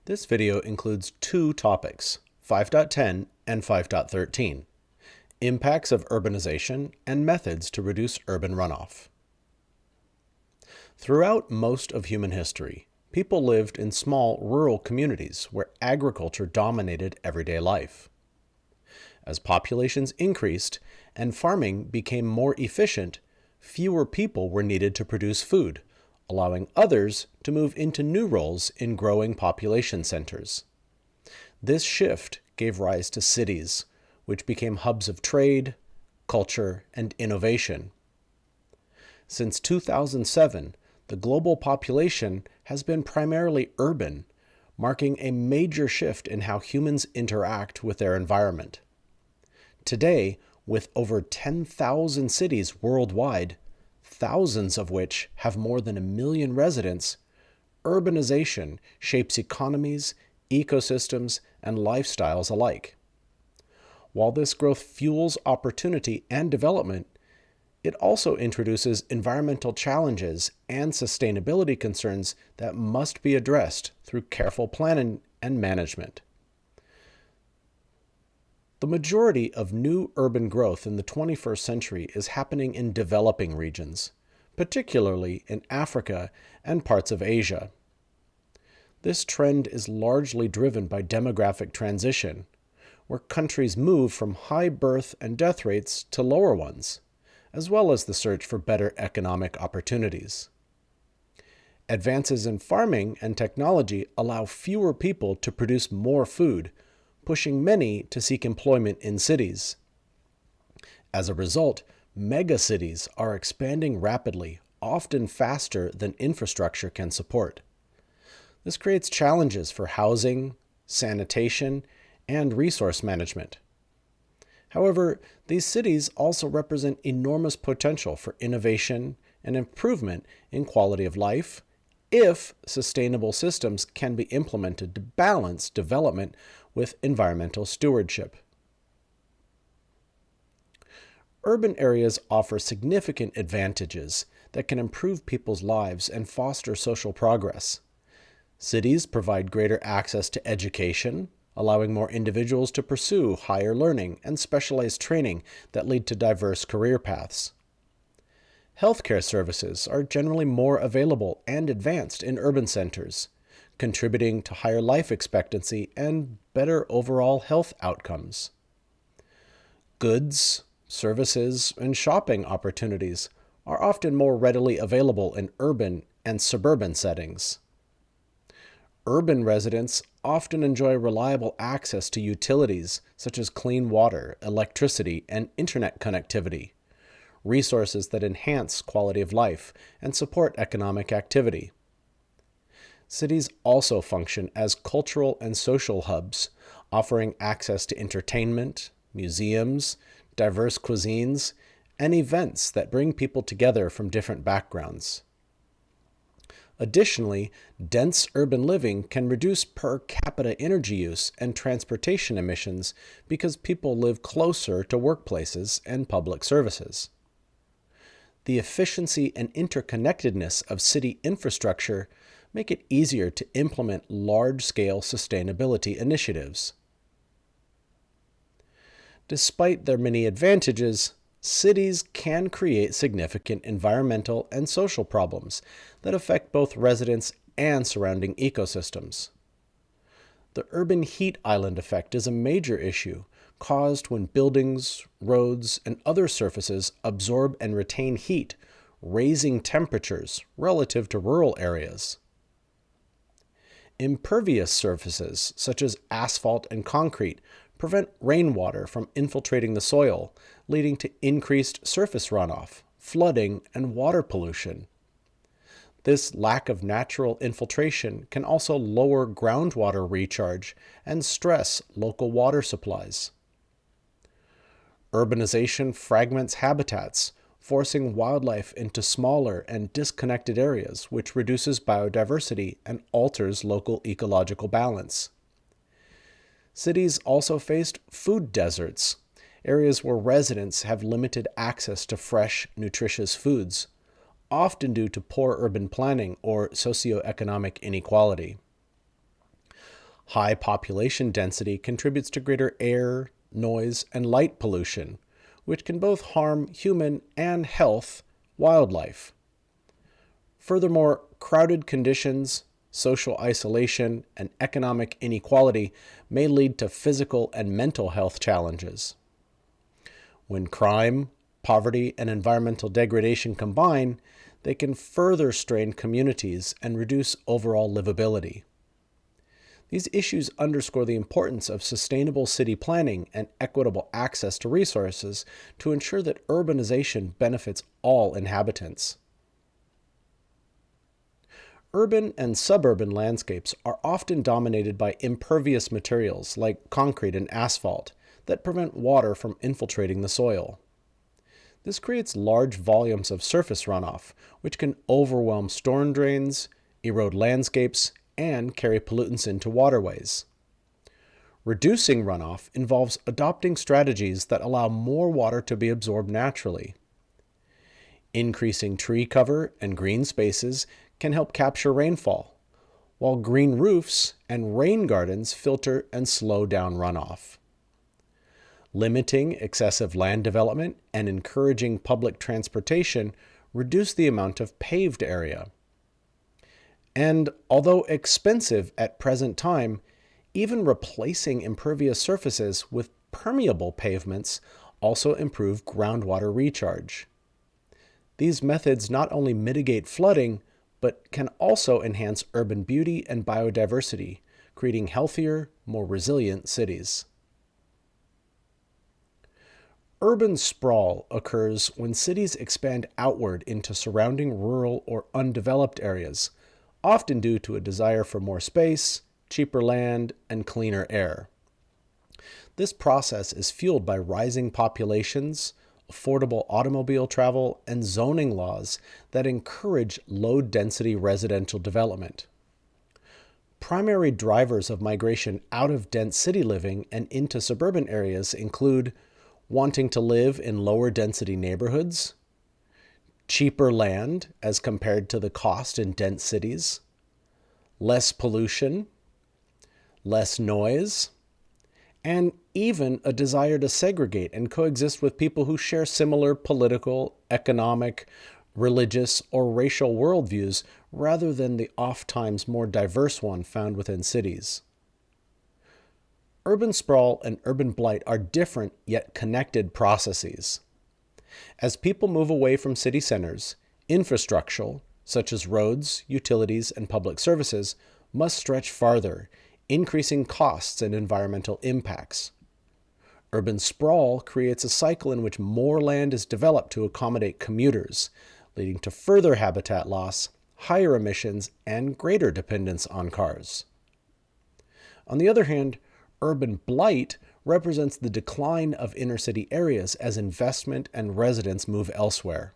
This video includes two topics, 5.10 and 5.13, impacts of urbanization and methods to reduce urban runoff. Throughout most of human history, people lived in small rural communities where agriculture dominated everyday life. As populations increased and farming became more efficient, fewer people were needed to produce food, allowing others to move into new roles in growing population centers. This shift gave rise to cities, which became hubs of trade, culture, and innovation. Since 2007, the global population has been primarily urban, marking a major shift in how humans interact with their environment. Today, with over 10,000 cities worldwide, thousands of which have more than 1 million residents, urbanization shapes economies, ecosystems, and lifestyles alike. While this growth fuels opportunity and development, it also introduces environmental challenges and sustainability concerns that must be addressed through careful planning and management. The majority of new urban growth in the 21st century is happening in developing regions, particularly in Africa and parts of Asia. This trend is largely driven by demographic transition, where countries move from high birth and death rates to lower ones, as well as the search for better economic opportunities. Advances in farming and technology allow fewer people to produce more food, pushing many to seek employment in cities. As a result, megacities are expanding rapidly, often faster than infrastructure can support. This creates challenges for housing, sanitation, and resource management. However, these cities also represent enormous potential for innovation and improvement in quality of life if sustainable systems can be implemented to balance development with environmental stewardship. Urban areas offer significant advantages that can improve people's lives and foster social progress. Cities provide greater access to education, allowing more individuals to pursue higher learning and specialized training that lead to diverse career paths. Healthcare services are generally more available and advanced in urban centers, contributing to higher life expectancy and better overall health outcomes. Goods, services, and shopping opportunities are often more readily available in urban and suburban settings. Urban residents often enjoy reliable access to utilities such as clean water, electricity, and internet connectivity, resources that enhance quality of life and support economic activity. Cities also function as cultural and social hubs, offering access to entertainment, museums, diverse cuisines, and events that bring people together from different backgrounds. Additionally, dense urban living can reduce per capita energy use and transportation emissions because people live closer to workplaces and public services. The efficiency and interconnectedness of city infrastructure make it easier to implement large-scale sustainability initiatives. Despite their many advantages, cities can create significant environmental and social problems that affect both residents and surrounding ecosystems. The urban heat island effect is a major issue caused when buildings, roads, and other surfaces absorb and retain heat, raising temperatures relative to rural areas. Impervious surfaces, such as asphalt and concrete, prevent rainwater from infiltrating the soil, leading to increased surface runoff, flooding, and water pollution. This lack of natural infiltration can also lower groundwater recharge and stress local water supplies. Urbanization fragments habitats, forcing wildlife into smaller and disconnected areas, which reduces biodiversity and alters local ecological balance. Cities also faced food deserts, areas where residents have limited access to fresh, nutritious foods, often due to poor urban planning or socioeconomic inequality. High population density contributes to greater air, noise, and light pollution, which can both harm human and health wildlife. Furthermore, crowded conditions, social isolation, and economic inequality may lead to physical and mental health challenges. When crime, poverty, and environmental degradation combine, they can further strain communities and reduce overall livability. These issues underscore the importance of sustainable city planning and equitable access to resources to ensure that urbanization benefits all inhabitants. Urban and suburban landscapes are often dominated by impervious materials like concrete and asphalt that prevent water from infiltrating the soil. This creates large volumes of surface runoff, which can overwhelm storm drains, erode landscapes, and carry pollutants into waterways. Reducing runoff involves adopting strategies that allow more water to be absorbed naturally. Increasing tree cover and green spaces can help capture rainfall, while green roofs and rain gardens filter and slow down runoff. Limiting excessive land development and encouraging public transportation reduce the amount of paved area. And although expensive at present time, even replacing impervious surfaces with permeable pavements also improve groundwater recharge. These methods not only mitigate flooding, but can also enhance urban beauty and biodiversity, creating healthier, more resilient cities. Urban sprawl occurs when cities expand outward into surrounding rural or undeveloped areas, often due to a desire for more space, cheaper land, and cleaner air. This process is fueled by rising populations, affordable automobile travel, and zoning laws that encourage low-density residential development. Primary drivers of migration out of dense city living and into suburban areas include wanting to live in lower density neighborhoods, cheaper land as compared to the cost in dense cities, less pollution, less noise, and even a desire to segregate and coexist with people who share similar political, economic, religious, or racial worldviews rather than the oft-times more diverse one found within cities. Urban sprawl and urban blight are different yet connected processes. As people move away from city centers, infrastructure, such as roads, utilities, and public services, must stretch farther, increasing costs and environmental impacts. Urban sprawl creates a cycle in which more land is developed to accommodate commuters, leading to further habitat loss, higher emissions, and greater dependence on cars. On the other hand, urban blight represents the decline of inner-city areas as investment and residents move elsewhere.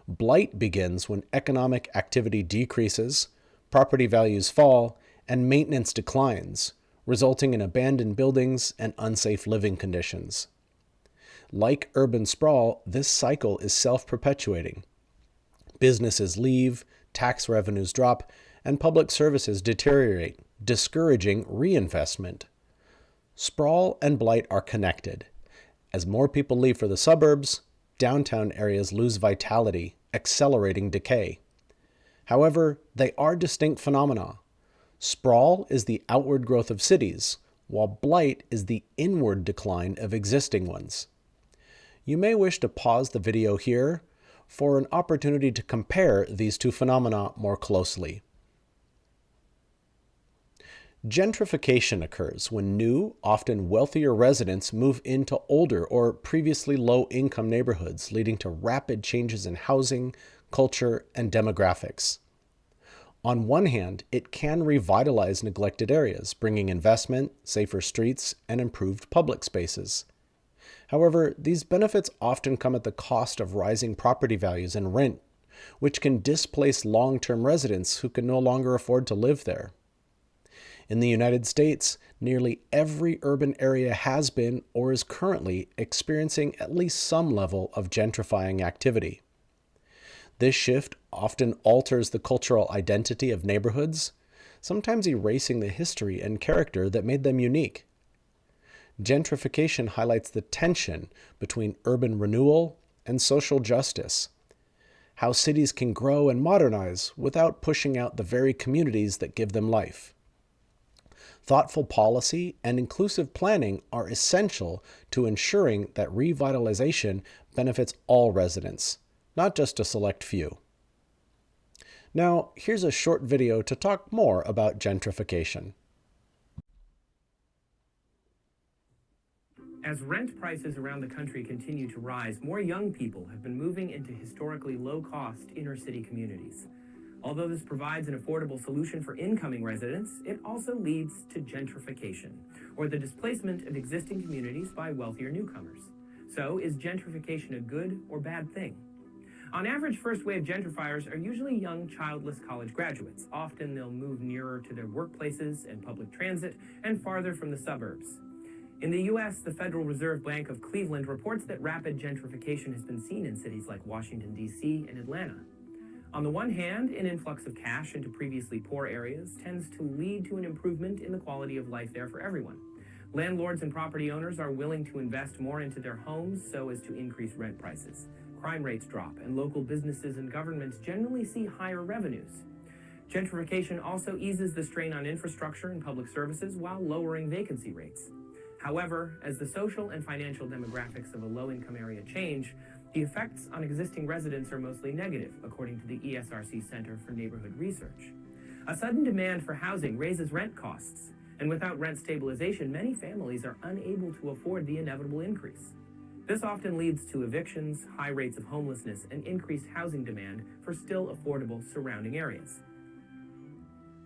Blight begins when economic activity decreases, property values fall, and maintenance declines, resulting in abandoned buildings and unsafe living conditions. Like urban sprawl, this cycle is self-perpetuating. Businesses leave, tax revenues drop, and public services deteriorate, discouraging reinvestment. Sprawl and blight are connected. As more people leave for the suburbs, downtown areas lose vitality, accelerating decay. However, they are distinct phenomena. Sprawl is the outward growth of cities, while blight is the inward decline of existing ones. You may wish to pause the video here for an opportunity to compare these two phenomena more closely. Gentrification occurs when new, often wealthier residents move into older or previously low-income neighborhoods, leading to rapid changes in housing, culture, and demographics. On one hand, it can revitalize neglected areas, bringing investment, safer streets, and improved public spaces. However, these benefits often come at the cost of rising property values and rent, which can displace long-term residents who can no longer afford to live there. In the United States, nearly every urban area has been or is currently experiencing at least some level of gentrifying activity. This shift often alters the cultural identity of neighborhoods, sometimes erasing the history and character that made them unique. Gentrification highlights the tension between urban renewal and social justice, how cities can grow and modernize without pushing out the very communities that give them life. Thoughtful policy and inclusive planning are essential to ensuring that revitalization benefits all residents, not just a select few. Now, here's a short video to talk more about gentrification. As rent prices around the country continue to rise, more young people have been moving into historically low-cost inner-city communities. Although this provides an affordable solution for incoming residents, it also leads to gentrification, or the displacement of existing communities by wealthier newcomers. So, is gentrification a good or bad thing? On average, first-wave gentrifiers are usually young, childless college graduates. Often they'll move nearer to their workplaces and public transit and farther from the suburbs. In the U.S., the Federal Reserve Bank of Cleveland reports that rapid gentrification has been seen in cities like Washington, D.C. and Atlanta. On the one hand, an influx of cash into previously poor areas tends to lead to an improvement in the quality of life there for everyone. Landlords and property owners are willing to invest more into their homes so as to increase rent prices. Crime rates drop, and local businesses and governments generally see higher revenues. Gentrification also eases the strain on infrastructure and public services while lowering vacancy rates. However, as the social and financial demographics of a low-income area change, the effects on existing residents are mostly negative, according to the ESRC Center for Neighborhood Research. A sudden demand for housing raises rent costs, and without rent stabilization, many families are unable to afford the inevitable increase. This often leads to evictions, high rates of homelessness, and increased housing demand for still affordable surrounding areas.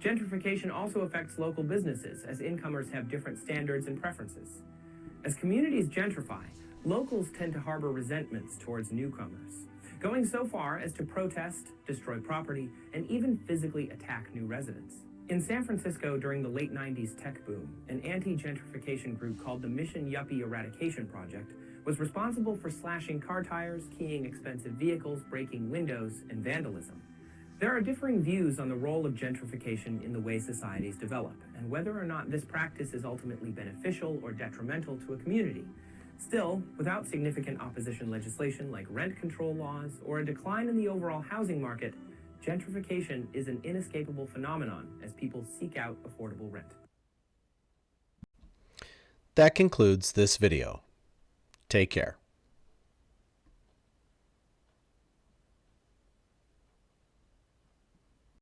Gentrification also affects local businesses, as incomers have different standards and preferences. As communities gentrify, locals tend to harbor resentments towards newcomers, going so far as to protest, destroy property, and even physically attack new residents. In San Francisco during the late 90s tech boom, an anti-gentrification group called the Mission Yuppie Eradication Project was responsible for slashing car tires, keying expensive vehicles, breaking windows, and vandalism. There are differing views on the role of gentrification in the way societies develop, and whether or not this practice is ultimately beneficial or detrimental to a community. Still, without significant opposition legislation like rent control laws or a decline in the overall housing market, gentrification is an inescapable phenomenon as people seek out affordable rent. That concludes this video. Take care.